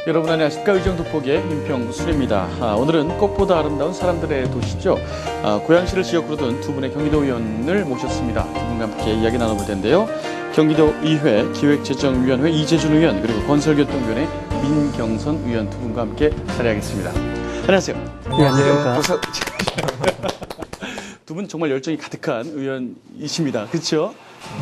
여러분 안녕하십니까. 의정독복의 민평수입니다. 오늘은 꽃보다 아름다운 사람들의 도시죠. 고양시를 지역으로 둔 두 분의 경기도 의원을 모셨습니다. 두 분과 함께 이야기 나눠볼 텐데요. 경기도의회 기획재정위원회 이재준 의원 그리고 건설교통위원회 민경선 의원 두 분과 함께 자리하겠습니다. 안녕하세요. 네, 안녕하십니까. 두 분 정말 열정이 가득한 의원이십니다. 그렇죠?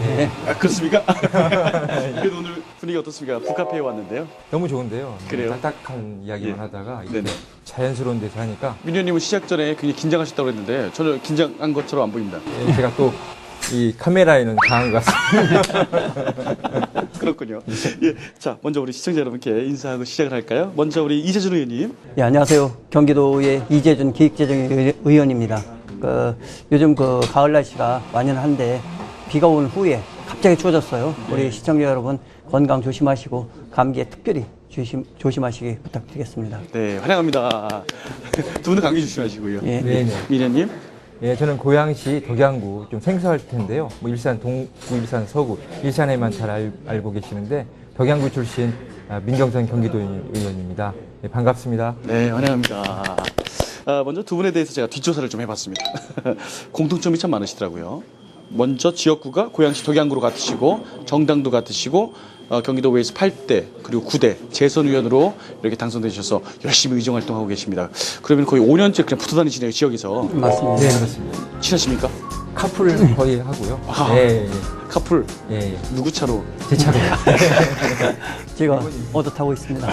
네. 그렇습니까? 그래도 오늘 분위기 어떻습니까? 북카페에 왔는데요. 너무 좋은데요. 그래요? 딱딱한 이야기만 하다가 네네. 자연스러운 데서 하니까 민 의원님은 시작 전에 굉장히 긴장하셨다고 했는데 전혀 긴장한 것처럼 안 보입니다. 제가 또 이 카메라에는 강한 것 같습니다. 그렇군요. 예, 자, 먼저 우리 시청자 여러분께 인사하고 시작을 할까요? 먼저 우리 이재준 의원님. 예, 안녕하세요. 경기도의 이재준 기획재정의원입니다. 요즘 가을 날씨가 완연한데 비가 온 후에 갑자기 추워졌어요. 우리 시청자 여러분 건강 조심하시고 감기에 특별히 조심하시기 부탁드리겠습니다. 네, 환영합니다. 두 분은 감기 조심하시고요. 예. 네네. 민 의원님. 예, 저는 고양시 덕양구 좀 생소할 텐데요. 뭐 일산 동구, 일산 서구, 일산에만 잘 알고 계시는데 덕양구 출신 민경선 경기도 의원입니다. 예, 반갑습니다. 네, 환영합니다. 먼저 두 분에 대해서 제가 뒷조사를 좀 해봤습니다. 공통점이 참 많으시더라고요. 먼저 지역구가 고양시 덕양구로 같으시고 정당도 같으시고 경기도의회에서 8대 그리고 9대 재선 의원으로 이렇게 당선되셔서 열심히 의정 활동하고 계십니다. 그러면 거의 5년째 그냥 붙어 다니시네요, 지역에서. 맞습니다. 네, 그렇습니다. 친하십니까? 카풀 거의 하고요. 아. 예, 카풀. 예, 예. 누구 차로? 제 차로. 제가 얻어 타고 있습니다.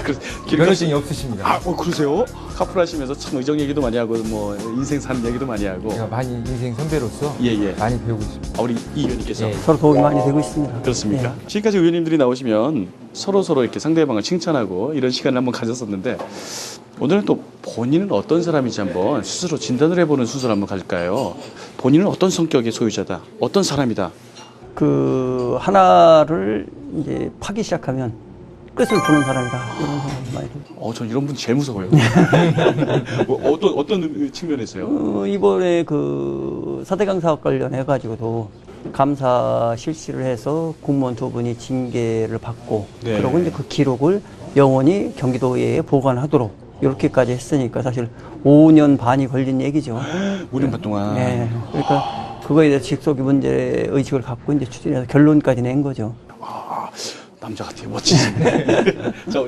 결혼증이 없으십니다. 그러세요? 카풀 하시면서 참 의정 얘기도 많이 하고 뭐 인생 사는 얘기도 많이 하고. 제가 많이 인생 선배로서 예. 많이 배우고 있습니다. 우리 이 의원님께서. 예. 서로 도움이 많이 되고 있습니다. 그렇습니까? 지금까지 의원님들이 나오시면 서로 이렇게 상대방을 칭찬하고 이런 시간을 한번 가졌었는데 오늘은 또 본인은 어떤 사람인지 한번 스스로 진단을 해보는 순서를 한번 갈까요? 본인은 어떤 성격의 소유자다? 어떤 사람이다? 하나를 이제 파기 시작하면 끝을 보는 사람이다. 이런 생각이 많이 듭니다. 전 이런 분 제일 무서워요. 뭐 어떤 측면에서요? 이번에 사대강 사업 관련해 가지고도 감사 실시를 해서 공무원 두 분이 징계를 받고 네. 그리고 이제 그 기록을 영원히 경기도에 보관하도록 이렇게까지 했으니까 사실 5년 반이 걸린 얘기죠. 5년 반 동안. 네. 그러니까 그거에 대해서 직속의 문제 의식을 갖고 이제 추진해서 결론까지 낸 거죠. 남자 같아요. 멋지시네. 자,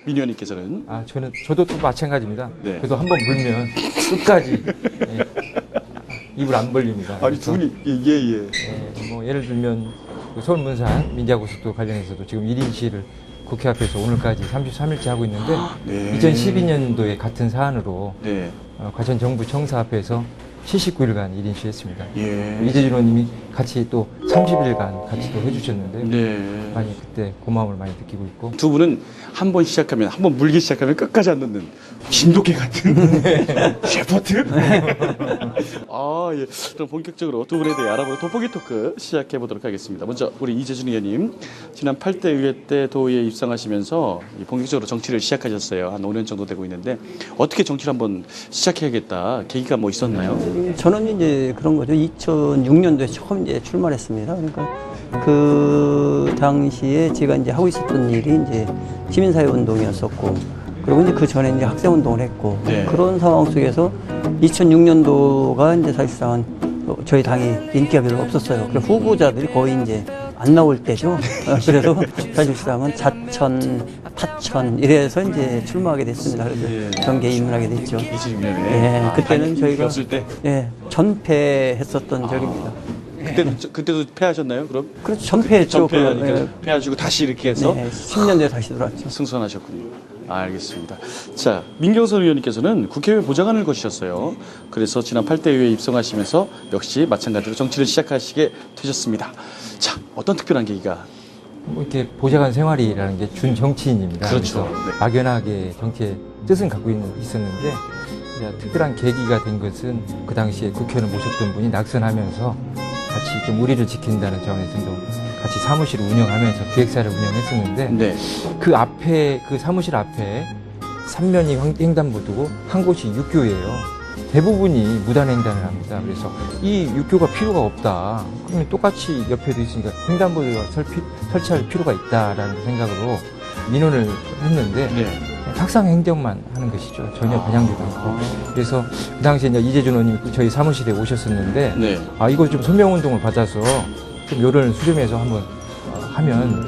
민 의원님께서는 저도 또 마찬가지입니다. 네. 그래도 한번 물면 끝까지 입을 안 벌립니다. 아니 두 분이 예. 뭐 예를 들면 서울문산 민자고속도 관련해서도 지금 1인 시위를 국회 앞에서 오늘까지 33일째 하고 있는데 네. 2012년도에 같은 사안으로 네. 과천 정부 청사 앞에서 79일간 1인 시위했습니다. 예. 이재준 의원님이 같이 또 30일간 같이 또 해주셨는데 네. 많이 그때 고마움을 많이 느끼고 있고 두 분은 한 번 물기 시작하면 끝까지 안 놓는 진돗개 같은 셰퍼드? 예. 그럼 본격적으로 두 분에 대해 알아보는 돋보기 토크 시작해 보도록 하겠습니다. 먼저 우리 이재준 의원님, 지난 8대 의회 때 도의회에 입성하시면서 본격적으로 정치를 시작하셨어요. 한 5년 정도 되고 있는데 어떻게 정치를 한번 시작해야겠다 계기가 뭐 있었나요? 저는 이제 그런 거죠. 2006년도에 처음 이제 출마했습니다. 그러니까 그 당시에 제가 이제 하고 있었던 일이 이제 시민사회 운동이었었고, 그리고 이제 그 전에 이제 학생 운동을 했고, 네. 그런 상황 속에서 2006년도가 이제 사실상 저희 당이 인기가 별로 없었어요. 그래서 후보자들이 거의 이제 안 나올 때죠. 그래서 사실상은 자천, 타천 이래서 이제 출마하게 됐습니다. 그래서 정계에 입문하게 됐죠. 2006년에. 예, 그때는 저희가 없을 때. 전패했었던 적입니다. 그때도 패하셨나요? 그럼? 그렇죠. 전패했죠. 전패하니까 패하시고 다시 이렇게 해서 10년대에 다시 들어왔죠. 승선하셨군요. 알겠습니다. 자, 민경선 의원님께서는 국회의원 보좌관을 거치셨어요. 그래서 지난 8대 의회에 입성하시면서 역시 마찬가지로 정치를 시작하시게 되셨습니다. 자, 어떤 특별한 계기가? 뭐 이렇게 보좌관 생활이라는 게 준 정치인입니다. 그렇죠. 그래서 네. 막연하게 정치의 뜻은 갖고 있었는데 특별한 계기가 된 것은 그 당시에 국회의원을 모셨던 분이 낙선하면서 같이 좀 우리를 지킨다는 점에서도 같이 사무실을 운영하면서 기획사를 운영했었는데 네. 그 앞에 그 사무실 앞에 삼면이 횡단보도고 한 곳이 육교예요. 대부분이 무단횡단을 합니다. 그래서 이 육교가 필요가 없다. 그러면 똑같이 옆에도 있으니까 횡단보도가 설치할 필요가 있다라는 생각으로 민원을 했는데 네. 탁상 행정만 하는 것이죠. 전혀 반영되지 않고. 그래서 그 당시에 이제 이재준 의원님이 저희 사무실에 오셨었는데 네. 이거 좀 소명운동을 받아서 좀 요런을 수렴해서 한번 하면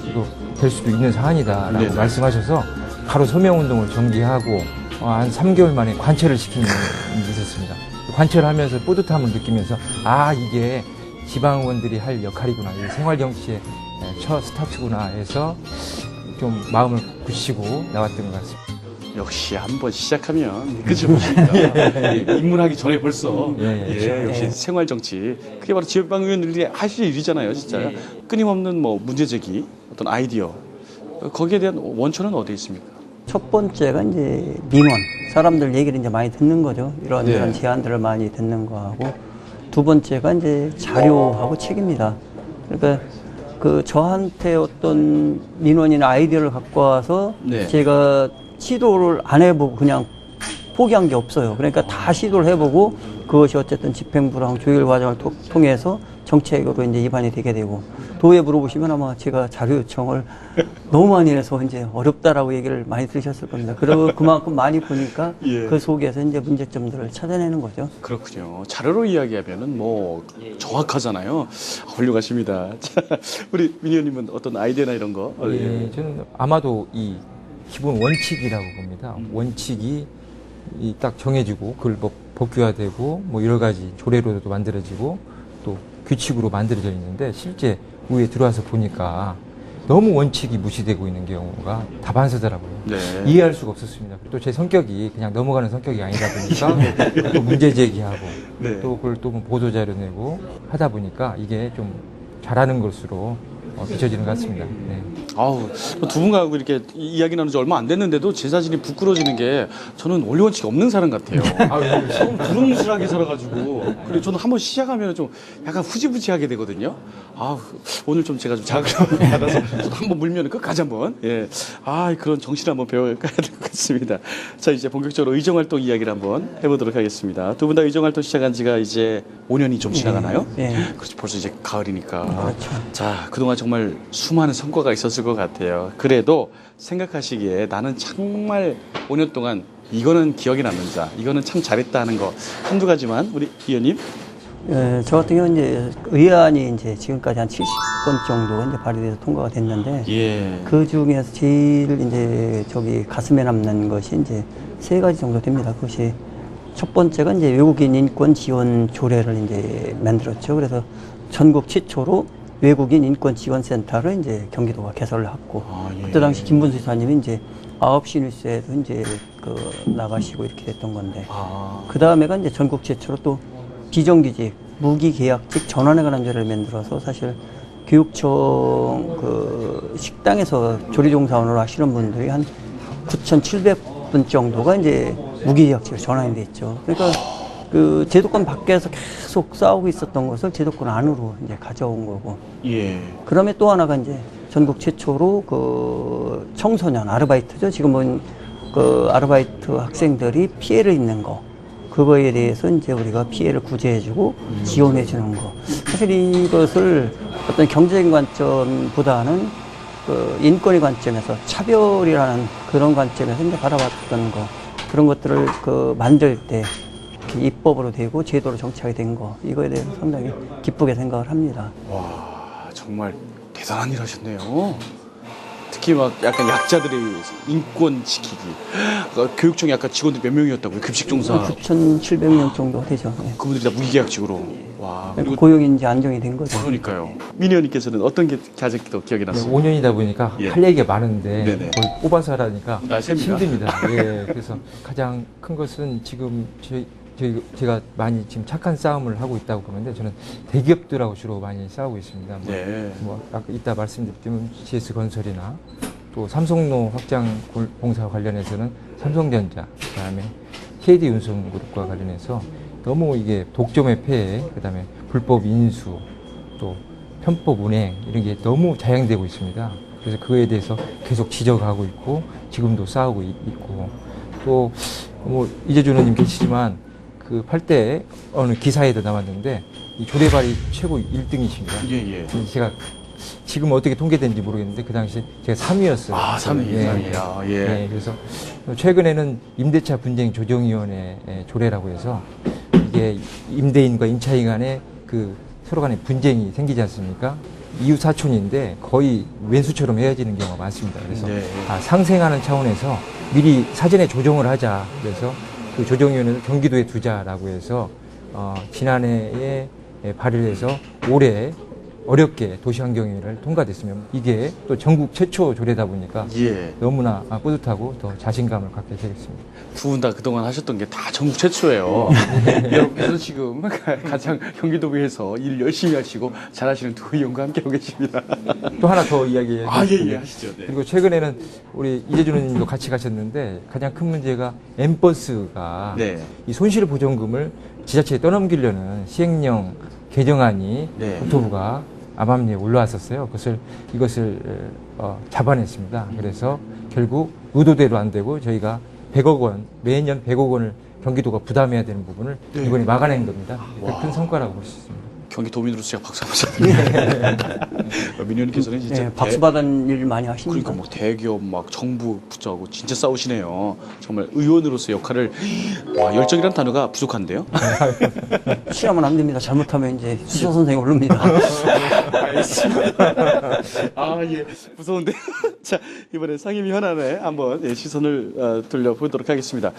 이거 될 수도 있는 사안이다라고 네. 말씀하셔서 바로 소명운동을 정기하고 한 3개월 만에 관철을 시킨 일이 있었습니다. 관철하면서 뿌듯함을 느끼면서 이게 지방의원들이 할 역할이구나, 이 생활정치의 첫 스타트구나 해서 좀 마음을 굳히고 나왔던 것 같습니다. 역시 한번 시작하면 그죠 보십니까? 예, 입문하기 전에 벌써 예, 역시 생활 정치 그게 바로 지역방 의원들이 하실 일이잖아요, 진짜. 끊임없는 뭐 문제 제기, 어떤 아이디어 거기에 대한 원천은 어디에 있습니까? 첫 번째가 이제 민원, 사람들 얘기를 이제 많이 듣는 거죠. 이런 네. 제안들을 많이 듣는 거하고, 두 번째가 이제 자료하고 책입니다. 그러니까 그 저한테 어떤 민원이나 아이디어를 갖고 와서 네. 제가 시도를 안 해보고 그냥 포기한 게 없어요. 그러니까 다 시도를 해보고 그것이 어쨌든 집행부랑 조율 과정을 통해서 정책으로 이제 입안이 되게 되고, 도에 물어보시면 아마 제가 자료 요청을 너무 많이 해서 이제 어렵다라고 얘기를 많이 들으셨을 겁니다. 그리고 그만큼 많이 보니까 예. 그 속에서 이제 문제점들을 찾아내는 거죠. 그렇군요. 자료로 이야기하면은 뭐 정확하잖아요. 훌륭하십니다. 자, 우리 민 의원님은 어떤 아이디어나 이런 거? 예, 저는 아마도 이 기본 원칙이라고 봅니다. 원칙이 딱 정해지고 그걸 뭐 법규화되고 뭐 여러 가지 조례로도 만들어지고 또 규칙으로 만들어져 있는데, 실제 위에 들어와서 보니까 너무 원칙이 무시되고 있는 경우가 다반사더라고요. 네. 이해할 수가 없었습니다. 또 제 성격이 그냥 넘어가는 성격이 아니다 보니까 또 문제 제기하고 네. 또 그걸 또 보도 자료 내고 하다 보니까 이게 좀 잘하는 것으로 비춰지는 것 같습니다. 네. 아우, 두 분과 이렇게 이야기 나눈 지 얼마 안 됐는데도 제 자신이 부끄러지는 게 저는 원리 원칙이 없는 사람 같아요. 너무 두rum술하게 살아가지고. 그리고 저는 한번 시작하면 좀 약간 후지부지하게 되거든요. 오늘 좀 제가 좀 자극을 받아서 저도 한번 물면 끝까지 한번. 예. 그런 정신을 한번 배워가야 될 것 같습니다. 자, 이제 본격적으로 의정활동 이야기를 한번 해보도록 하겠습니다. 두 분 다 의정활동 시작한 지가 이제 5년이 좀 지나가나요? 네. 그렇지, 벌써 이제 가을이니까. 그렇죠. 자, 그동안 정말 수많은 성과가 있었을 것 같아요. 그래도 생각하시기에 나는 정말 5년 동안 이거는 기억에 남는다, 이거는 참 잘했다 하는 거 한두 가지만 우리 의원님. 저 같은 경우는 이제 의안이 이제 지금까지 한 70건 정도가 이제 발의돼서 통과가 됐는데, 예. 그 중에서 제일 이제 가슴에 남는 것이 이제 세 가지 정도 됩니다. 그것이 첫 번째가 이제 외국인 인권 지원 조례를 이제 만들었죠. 그래서 전국 최초로 외국인 인권 지원 센터를 이제 경기도가 개설을 했고, 예. 그때 당시 김문수 이사님이 이제 9시 뉴스에도 이제 나가시고 이렇게 됐던 건데, 그 다음에가 이제 전국 최초로 또 비정규직, 무기계약직 전환에 관한 조례를 만들어서, 사실 교육청 식당에서 조리종사원으로 하시는 분들이 한 9,700분 정도가 이제 무기계약직으로 전환이 돼 있죠. 그러니까 그 제도권 밖에서 계속 싸우고 있었던 것을 제도권 안으로 이제 가져온 거고. 예. 그다음에 또 하나가 이제 전국 최초로 그 청소년 아르바이트죠. 지금은 그 아르바이트 학생들이 피해를 입는 거, 그거에 대해서 이제 우리가 피해를 구제해주고 지원해주는 거. 사실 이것을 어떤 경제적인 관점보다는 그 인권의 관점에서, 차별이라는 그런 관점에서 이제 바라봤던 거, 그런 것들을 만들 때 입법으로 되고 제도로 정착이 된 거, 이거에 대해서 상당히 기쁘게 생각을 합니다. 와, 정말 대단한 일 하셨네요. 특히 막 약간 약자들의 인권 지키기. 교육청에 아까 직원들 몇 명이었다고요? 급식종사. 9,700명 정도 되죠. 네. 그분들이 다 무기계약직으로. 와. 그리고 고용이 이제 안정이 된 거죠. 그러니까요. 민 의원님께서는 어떤 게 가장 더 기억에 남습니까? 5년이다 보니까 예. 할 얘기가 많은데 네네. 거의 뽑아서 하라니까 셉니다. 힘듭니다. 예, 그래서 가장 큰 것은 지금 제가 많이 지금 착한 싸움을 하고 있다고 보는데, 저는 대기업들하고 주로 많이 싸우고 있습니다. 네. 아까 이따 말씀드렸지만 GS건설이나 또 삼성로 확장 공사 관련해서는 삼성전자, 그다음에 KD운송그룹과 관련해서 너무 이게 독점의 폐해, 그다음에 불법 인수, 또 편법 운행 이런 게 너무 자행되고 있습니다. 그래서 그거에 대해서 계속 지적하고 있고 지금도 싸우고 있고, 또 뭐 이재준 의원님 계시지만 그 8대 어느 기사에도 나왔는데 이 조례발이 최고 1등이십니다. 예, 예. 제가 지금 어떻게 통계된지 모르겠는데 그 당시 제가 3위였어요. 아, 3위. 예. 아, 예. 예, 그래서 최근에는 임대차 분쟁 조정위원회 조례라고 해서 이게 임대인과 임차인 간에 그 서로 간에 분쟁이 생기지 않습니까? 이웃 사촌인데 거의 왼수처럼 헤어지는 경우가 많습니다. 그래서 네. 상생하는 차원에서 미리 사전에 조정을 하자. 그래서 그 조정위원회를 경기도에 두자라고 해서 지난해에 발의해서 올해 어렵게 도시환경위원회를 통과됐으면 이게 또 전국 최초 조례다 보니까 예. 너무나 뿌듯하고 더 자신감을 갖게 되겠습니다. 두 분 다 그동안 하셨던 게 다 전국 최초예요. 여러분께서 지금 가장 경기도부에서 일 열심히 하시고 잘하시는 두 의원과 함께하고 계십니다. 또 하나 더 이야기해 아, 예, 드리겠습니다. 예, 하시죠. 네. 그리고 최근에는 우리 이재준 의원님도 같이 가셨는데 가장 큰 문제가 M버스가 네. 이 손실보전금을 지자체에 떠넘기려는 시행령 개정안이 네. 국토부가 암암리에 올라왔었어요. 이것을 잡아냈습니다. 그래서 결국 의도대로 안 되고 저희가 100억 원, 매년 100억 원을 경기도가 부담해야 되는 부분을 네. 이번에 막아낸 겁니다. 와. 큰 성과라고 볼 수 있습니다. 경기도민으로서 제가 박수 한번 쳐드립니다. 민의원님께서는 진짜 예, 박수 받은 일 많이 하십니다. 그러니까 뭐 대기업 막 정부 부처하고 진짜 싸우시네요. 정말 의원으로서 역할을 와, 열정이라는 단어가 부족한데요. 취하면 안 됩니다. 잘못하면 이제 수사 선생이 오릅니다. 알겠습니다. 아, 예. 무서운데. 자, 이번에 상임위 현안에 한번 시선을 돌려보도록 하겠습니다.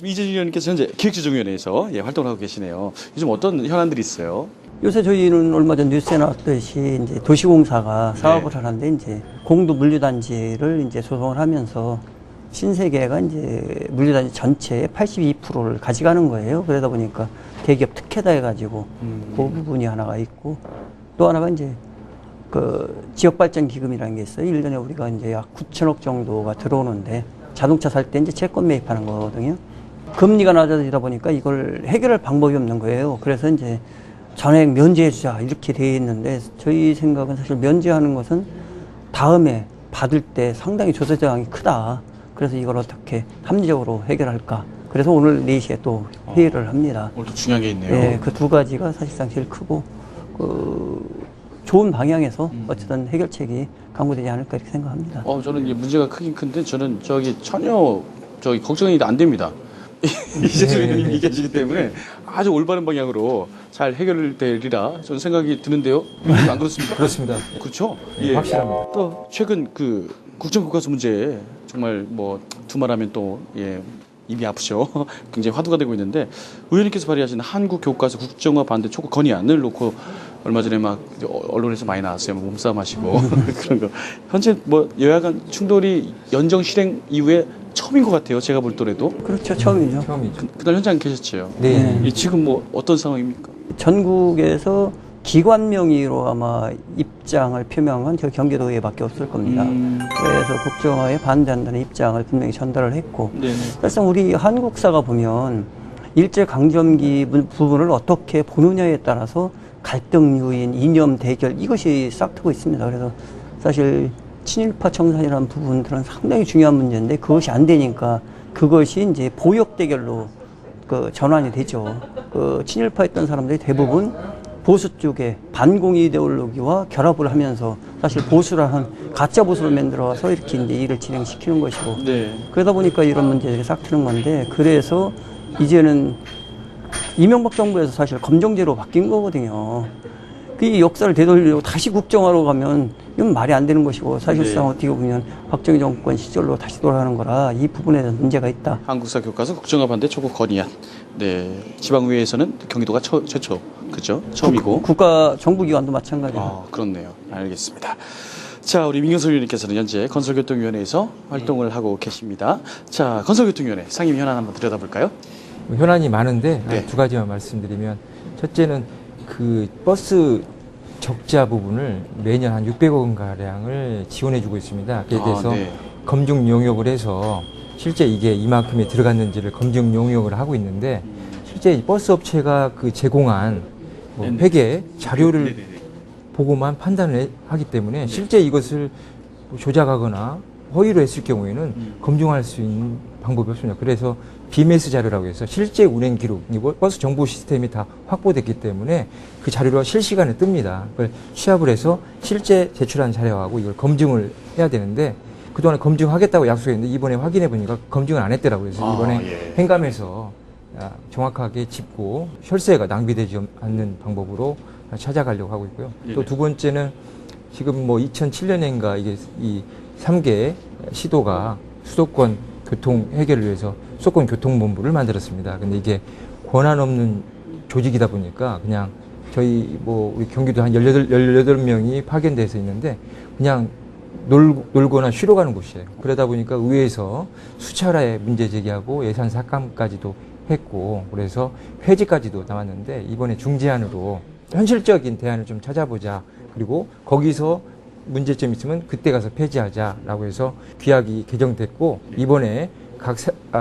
이재준 의원님께서 현재 기획조정위원회에서 활동을 하고 계시네요. 요즘 어떤 현안들이 있어요? 요새 저희는 얼마 전 뉴스에 나왔듯이 이제 도시공사가 사업을 하는데 이제 공도 물류단지를 이제 조성을 하면서 신세계가 이제 물류단지 전체의 82%를 가져가는 거예요. 그러다 보니까 대기업 특혜다 해가지고 그 부분이 하나가 있고 또 하나가 이제 그 지역발전기금이라는 게 있어요. 1년에 우리가 이제 약 9천억 정도가 들어오는데 자동차 살 때 이제 채권 매입하는 거거든요. 금리가 낮아지다 보니까 이걸 해결할 방법이 없는 거예요. 그래서 이제 전액 면제해주자 이렇게 돼 있는데 저희 생각은 사실 면제하는 것은 다음에 받을 때 상당히 조세 저항이 크다. 그래서 이걸 어떻게 합리적으로 해결할까. 그래서 오늘 4시에 또 회의를 합니다. 오늘도 중요한 게 있네요. 네, 그 두 가지가 사실상 제일 크고 좋은 방향에서 어쨌든 해결책이 강구되지 않을까 이렇게 생각합니다. 저는 이제 문제가 크긴 큰데 저는 전혀 걱정이 안 됩니다. 이재준 의원님이 얘기하시기 때문에 아주 올바른 방향으로 잘 해결되리라 저는 생각이 드는데요. 안 그렇습니까? 그렇습니다. 그렇죠? 예, 확실합니다. 또 최근 그 국정교과서 문제 정말 뭐 두말하면 또 입이 아프죠. 굉장히 화두가 되고 있는데 의원님께서 발의하신 한국교과서 국정화 반대 촉구 건의안을 놓고 얼마 전에 막 언론에서 많이 나왔어요. 몸싸움 하시고 그런 거. 현재 뭐 여야 간 충돌이 연정 실행 이후에 처음인 것 같아요. 제가 볼 때라도. 그렇죠. 처음이죠. 처음이죠. 그날 현장에 계셨죠. 네. 지금 뭐 어떤 상황입니까? 전국에서 기관 명의로 아마 입장을 표명한 저 경기도에밖에 없을 겁니다. 그래서 국정화에 반대한다는 입장을 분명히 전달을 했고 네네. 사실상 우리 한국사가 보면 일제강점기 부분을 어떻게 보느냐에 따라서 갈등 요인, 이념 대결 이것이 싹트고 있습니다. 그래서 사실 친일파 청산이라는 부분들은 상당히 중요한 문제인데 그것이 안 되니까 그것이 이제 보역 대결로 전환이 되죠. 친일파였던 사람들이 대부분 보수 쪽에 반공 이데올로기와 결합을 하면서 사실 보수라는 가짜 보수를 만들어서 이렇게 이제 일을 진행시키는 것이고 네. 그러다 보니까 이런 문제들이 싹 트는 건데 그래서 이제는 이명박 정부에서 사실 검정제로 바뀐 거거든요. 그 역사를 되돌리려고 다시 국정화로 가면 이건 말이 안 되는 것이고 사실상 어떻게 보면 박정희 정권 시절로 다시 돌아가는 거라 이 부분에 대한 문제가 있다. 한국사 교과서 국정화 반대 촉구 건의안. 네. 지방의회에서는 경기도가 최초. 그죠? 처음이고. 국가 정부기관도 마찬가지고. 그렇네요. 알겠습니다. 자, 우리 민경선 의원님께서는 현재 건설교통위원회에서 활동을 하고 계십니다. 자, 건설교통위원회 상임위 현안 한번 들여다볼까요? 현안이 많은데 네. 두 가지만 말씀드리면 첫째는 그 버스 적자 부분을 매년 한 600억 원 가량을 지원해주고 있습니다. 그에 대해서 네. 검증 용역을 해서 실제 이게 이만큼이 들어갔는지를 검증 용역을 하고 있는데 실제 이 버스 업체가 그 제공한 뭐 회계 자료를 네네네. 보고만 판단을 하기 때문에 실제 이것을 조작하거나 허위로 했을 경우에는 검증할 수 있는 방법이 없습니다. 그래서 BMS 자료라고 해서 실제 운행 기록, 버스 정보 시스템이 다 확보됐기 때문에 그 자료가 실시간에 뜹니다. 그걸 취합을 해서 실제 제출한 자료하고 이걸 검증을 해야 되는데 그동안 검증하겠다고 약속했는데 이번에 확인해 보니까 검증을 안 했더라고요. 그래서 이번에 행감에서 정확하게 짚고 혈세가 낭비되지 않는 방법으로 찾아가려고 하고 있고요. 또 두 번째는 지금 뭐 2007년인가 이게 이 3개 시도가 수도권 교통 해결을 위해서 수도권 교통본부를 만들었습니다. 근데 이게 권한 없는 조직이다 보니까 그냥 저희 뭐 우리 경기도 한 18명이 파견돼서 있는데 그냥 놀거나 쉬러 가는 곳이에요. 그러다 보니까 의회에서 수차례 문제 제기하고 예산 삭감까지도 했고 그래서 폐지까지도 나왔는데 이번에 중재안으로 현실적인 대안을 좀 찾아보자. 그리고 거기서 문제점이 있으면 그때 가서 폐지하자라고 해서 규약이 개정됐고 이번에 각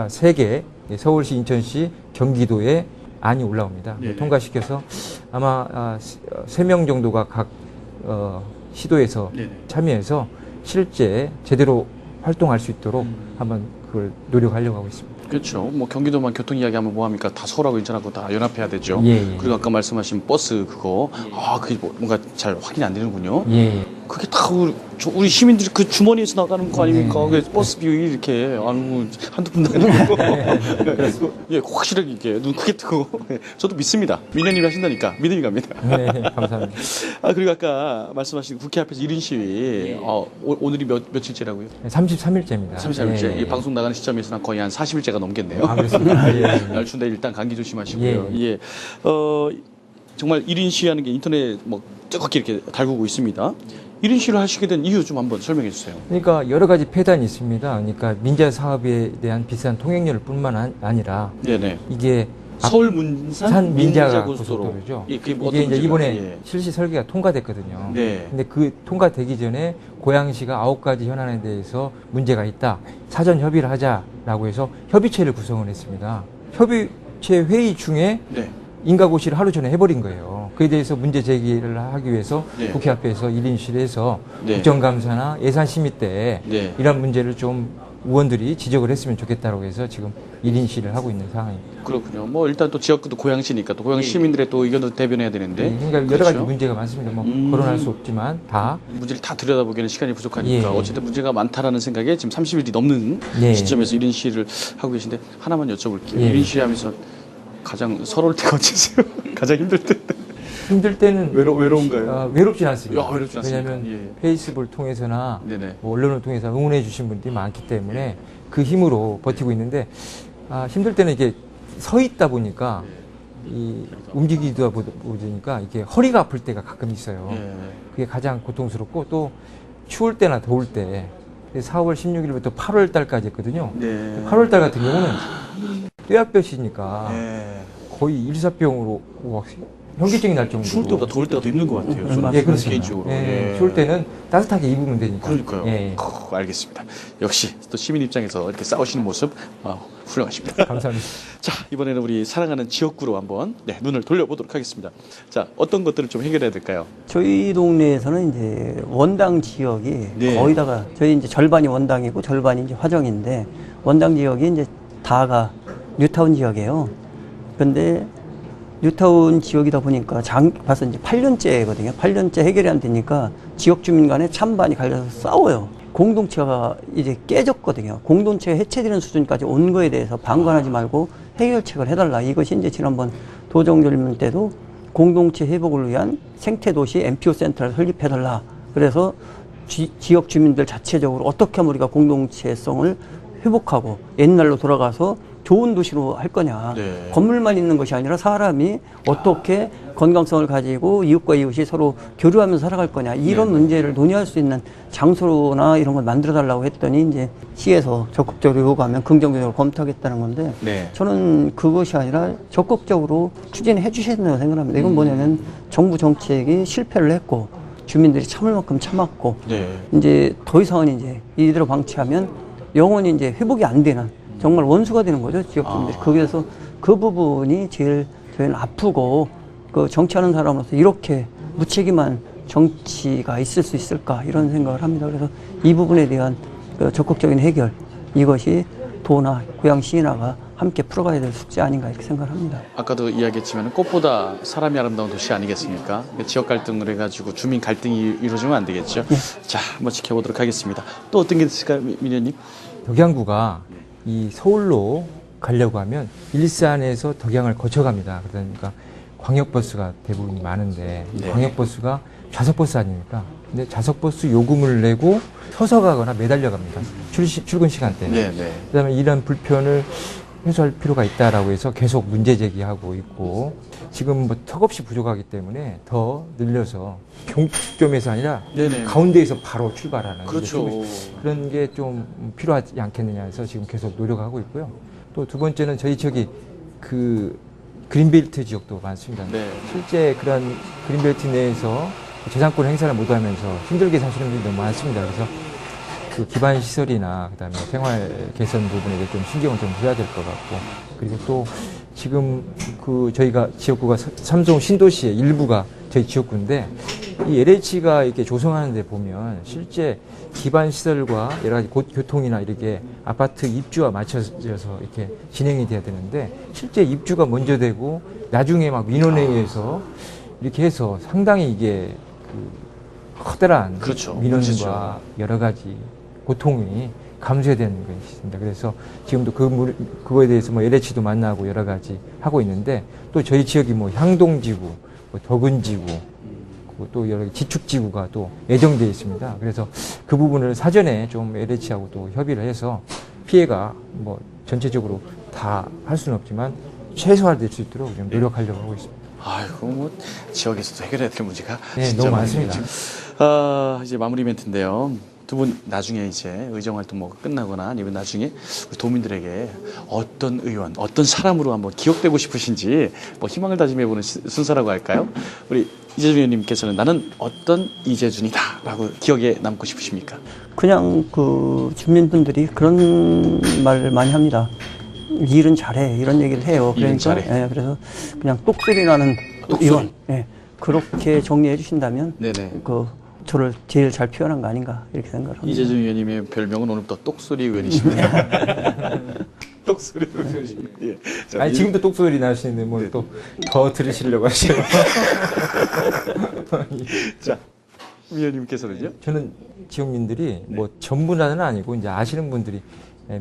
세 개 서울시, 인천시, 경기도에 안이 올라옵니다. 통과시켜서 아마 3명 정도가 각 시도에서 참여해서 실제 제대로 활동할 수 있도록 한번 그걸 노력하려고 하고 있습니다. 그렇죠. 뭐 경기도만 교통 이야기하면 뭐합니까? 다 서울하고 인천하고 다 연합해야 되죠. 그리고 아까 말씀하신 버스 그거 그게 뭔가 잘 확인이 안 되는군요. 그게 다 우리 시민들이 그 주머니에서 나가는 거 아닙니까? 버스 비용이 이렇게 한두 푼 나가는 거고. 그래서 확실하게 이게 눈 크게 뜨고 저도 믿습니다. 민현님이 하신다니까 믿음이 갑니다. 네, 감사합니다. 그리고 아까 말씀하신 국회 앞에서 1인 시위 오늘이 며칠째라고요? 33일째입니다. 33일째. 이 방송 나가는 시점에서는 거의 한 40일째가 넘겠네요. 그렇습니다. 날춘데 일단 감기 조심하시고요. 정말 1인 시위하는 게 인터넷 뭐 뜨겁게 이렇게 달구고 있습니다. 1인 시위를 하시게 된 이유 좀 한번 설명해 주세요. 그러니까 여러 가지 폐단이 있습니다. 그러니까 민자 사업에 대한 비싼 통행료를 뿐만 아니라 이게 서울 문산 민자 고속도로. 고속도로죠. 이게 이제 이번에 실시 설계가 통과됐거든요. 근데 그 통과되기 전에 고양시가 9가지 현안에 대해서 문제가 있다. 사전 협의를 하자라고 해서 협의체를 구성을 했습니다. 협의체 회의 중에 인가고시를 하루 전에 해버린 거예요. 그에 대해서 문제 제기를 하기 위해서 국회 앞에서 1인 시위해서 국정감사나 예산심의 때 이런 문제를 좀 의원들이 지적을 했으면 좋겠다고 해서 지금 1인 시위를 하고 있는 상황입니다. 그렇군요. 뭐 일단 또 지역구도 고양시니까 또 고양시 시민들의 또 의견도 대변해야 되는데. 그러니까 여러 가지 문제가 많습니다. 뭐 거론할 수 없지만 다 문제를 다 들여다보기에는 시간이 부족하니까 어쨌든 문제가 많다라는 생각에 지금 30일이 넘는 시점에서 1인 시위를 하고 계신데 하나만 여쭤볼게요. 1인 시위하면서 가장 서러울 때가 언제세요? 가장 힘들 때? 힘들 때는 외로운가요? 외롭진 않습니다. 외롭지 않습니까? 왜냐하면 페이스북을 통해서나 뭐 언론을 통해서 응원해 주신 분들이 많기 때문에 그 힘으로 버티고 있는데 힘들 때는 이게 서 있다 보니까 이 움직이다 보니까 이게 허리가 아플 때가 가끔 있어요. 그게 가장 고통스럽고 또 추울 때나 더울 때 4월 16일부터 8월 달까지 했거든요. 8월 달 같은 경우는 뇌합볕이니까 거의 일사병으로 현기증이 날 정도로. 추울 때보다 더울 때가 더 힘든 것 같아요. 저는 그렇습니다. 개인적으로. 추울 때는 따뜻하게 입으면 되니까. 그러니까요. 알겠습니다. 역시 또 시민 입장에서 이렇게 싸우시는 모습 훌륭하십니다. 감사합니다. 자, 이번에는 우리 사랑하는 지역구로 한번 눈을 돌려보도록 하겠습니다. 자, 어떤 것들을 좀 해결해야 될까요? 저희 동네에서는 이제 원당 지역이 거의 다가 저희 이제 절반이 원당이고 절반이 이제 화정인데 원당 지역이 이제 다가 뉴타운 지역이에요. 그런데 뉴타운 지역이다 보니까 벌써 이제 8년째거든요. 8년째 해결이 안 되니까 지역 주민 간에 찬반이 갈려서 싸워요. 공동체가 이제 깨졌거든요. 공동체가 해체되는 수준까지 온 거에 대해서 방관하지 말고 해결책을 해달라. 이것이 이제 지난번 도정절문 때도 공동체 회복을 위한 생태도시 MPO 센터를 설립해달라. 그래서 지역 주민들 자체적으로 어떻게 하면 우리가 공동체성을 회복하고 옛날로 돌아가서 좋은 도시로 할 거냐. 건물만 있는 것이 아니라 사람이 어떻게 건강성을 가지고 이웃과 이웃이 서로 교류하면서 살아갈 거냐. 이런 문제를 논의할 수 있는 장소나 이런 걸 만들어 달라고 했더니 이제 시에서 적극적으로 요구하면 긍정적으로 검토하겠다는 건데 저는 그것이 아니라 적극적으로 추진해 주셔야 된다고 생각합니다. 이건 뭐냐면 정부 정책이 실패를 했고 주민들이 참을 만큼 참았고 이제 더 이상은 이제 이대로 방치하면 영원히 이제 회복이 안 되는 정말 원수가 되는 거죠, 지역 주민들이. 거기에서 그 부분이 제일 저희는 아프고, 그 정치하는 사람으로서 이렇게 무책임한 정치가 있을 수 있을까, 이런 생각을 합니다. 그래서 이 부분에 대한 적극적인 해결, 이것이 도나 고양시나가 함께 풀어가야 될 숙제 아닌가 이렇게 생각합니다. 아까도 이야기했지만 꽃보다 사람이 아름다운 도시 아니겠습니까? 지역 갈등을 해가지고 주민 갈등이 이루어지면 안 되겠죠. 자, 한번 지켜보도록 하겠습니다. 또 어떤 게 있을까요, 민현님? 덕양구가 이 서울로 가려고 하면 일산에서 덕양을 거쳐갑니다. 그러니까 광역버스가 대부분 많은데 이 네. 광역버스가 좌석버스 아닙니까? 근데 좌석버스 요금을 내고 서서 가거나 매달려 갑니다. 출근 시간대. 네, 네. 그다음에 이런 불편을 해소할 필요가 있다라고 해서 계속 문제 제기하고 있고 지금 뭐 턱없이 부족하기 때문에 더 늘려서 경점에서 아니라 네네. 가운데에서 바로 출발하는 그렇죠. 그런 게 좀 필요하지 않겠느냐 해서 지금 계속 노력하고 있고요. 또 두 번째는 저희 지역이 그 그린벨트 지역도 많습니다. 네. 실제 그런 그린벨트 내에서 재산권 행사를 못하면서 힘들게 사시는 분들이 너무 많습니다. 그래서 그 기반 시설이나 그다음에 생활 개선 부분에 좀 신경을 좀 써야 될 것 같고 그리고 또 지금 그 저희가 지역구가 삼성 신도시의 일부가 저희 지역구인데 이 LH가 이렇게 조성하는 데 보면 실제 기반 시설과 여러 가지 교통이나 이렇게 아파트 입주와 맞춰져서 이렇게 진행이 돼야 되는데 실제 입주가 먼저 되고 나중에 막 민원에 의해서 이렇게 해서 상당히 이게 그 커다란 그렇죠. 민원과 문제죠. 여러 가지 고통이 감수해야 되는 것이 있습니다. 그래서 지금도 그거에 대해서 뭐 LH도 만나고 여러 가지 하고 있는데 또 저희 지역이 뭐 향동지구, 뭐 덕은지구, 그리고 또 여러 가지 지축지구가 또 예정되어 있습니다. 그래서 그 부분을 사전에 좀 LH하고 또 협의를 해서 피해가 뭐 전체적으로 다 할 수는 없지만 최소화될 수 있도록 좀 노력하려고 하고 있습니다. 아이고, 뭐 지역에서도 해결해야 될 문제가 네, 진짜 너무 많네요, 많습니다. 지금. 이제 마무리 멘트인데요. 두 분 나중에 이제 의정 활동 뭐 끝나거나 아니면 나중에 우리 도민들에게 어떤 의원, 어떤 사람으로 한번 기억되고 싶으신지 뭐 희망을 다짐해보는 순서라고 할까요? 우리 이재준 의원님께서는 나는 어떤 이재준이다라고 기억에 남고 싶으십니까? 그냥 그 주민분들이 그런 말을 많이 합니다. 일은 잘해 이런 얘기를 해요. 일은 그러니까 잘해. 예, 그래서 그냥 똑소리 나는 똑소리. 의원 예, 그렇게 정리해 주신다면 네네. 그 저를 제일 잘 표현한 거 아닌가 이렇게 생각을 합니다. 이재준 의원님의 별명은 오늘부터 똑소리 의원이십니다. 똑소리 의원이십니다. 예. 자, 아니 지금도 똑소리 나시는데 뭐 또 더 들으시려고 하시요 자, 의원님께서는요? 저는 지역민들이 뭐 전부는 아니고 이제 아시는 분들이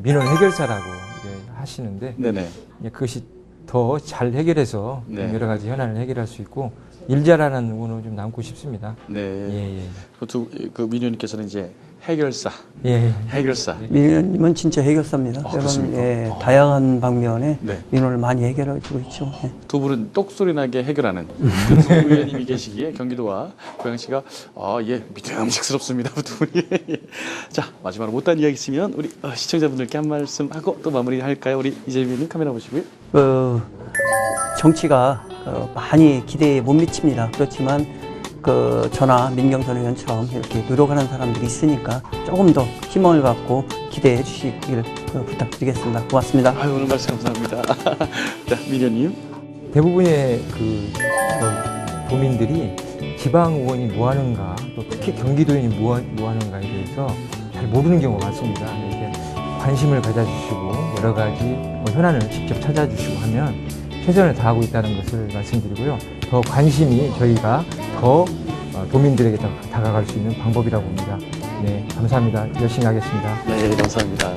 민원 해결사라고 이제 하시는데 네네. 이제 그것이 더 잘 해결해서 네. 여러 가지 현안을 해결할 수 있고 일 잘하는 의원으로 좀 남고 싶습니다. 네. 예. 그 민원님께서는 이제 해결사, 예. 해결사. 민원님은 진짜 해결사입니다. 그렇습니까? 예, 다양한 방면에 네. 민원을 많이 해결해 주고 있죠. 예. 두 분은 똑소리 나게 해결하는 두 의원님이 계시기에 경기도와 고양시가 예 믿음직스럽습니다. 두 분이. 자, 마지막으로 못한 이야기 있으면 우리 시청자분들께 한 말씀 하고 또 마무리할까요? 우리 이재민 의원님 카메라 보시고요. 정치가 많이 기대에 못 미칩니다. 그렇지만 저나 민경선 의원처럼 이렇게 노력하는 사람들이 있으니까 조금 더 희망을 갖고 기대해 주시길 부탁드리겠습니다. 고맙습니다. 아유, 오늘 말씀 감사합니다. 자, 민현님. 대부분의 도민들이 지방 의원이 뭐 하는가, 또 특히 경기도인이 뭐 하는가에 대해서 잘 모르는 경우가 많습니다. 이렇게 관심을 가져주시고 여러 가지 현안을 직접 찾아주시고 하면 최선을 다하고 있다는 것을 말씀드리고요. 더 관심이 저희가 더 도민들에게 다가갈 수 있는 방법이라고 봅니다. 네, 감사합니다. 열심히 하겠습니다. 네, 감사합니다.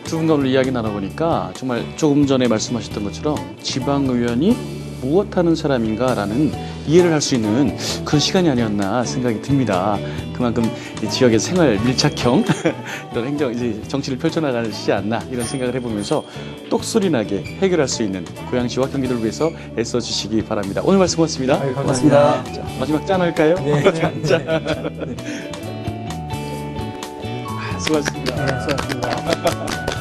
두 분과 오늘 이야기 나눠보니까 정말 조금 전에 말씀하셨던 것처럼 지방의원이 무엇하는 사람인가라는 이해를 할 수 있는 그런 시간이 아니었나 생각이 듭니다. 그만큼 이 지역의 생활 밀착형 이런 행정 이제 정치를 펼쳐나가시지 않나 이런 생각을 해보면서 똑소리 나게 해결할 수 있는 고양시와 경기도를 위해서 애써 주시기 바랍니다. 오늘 말씀 고맙습니다. 아유, 고맙습니다. 자, 마지막 짠 할까요? 네. 수고하셨습니다. 네, 수고하셨습니다.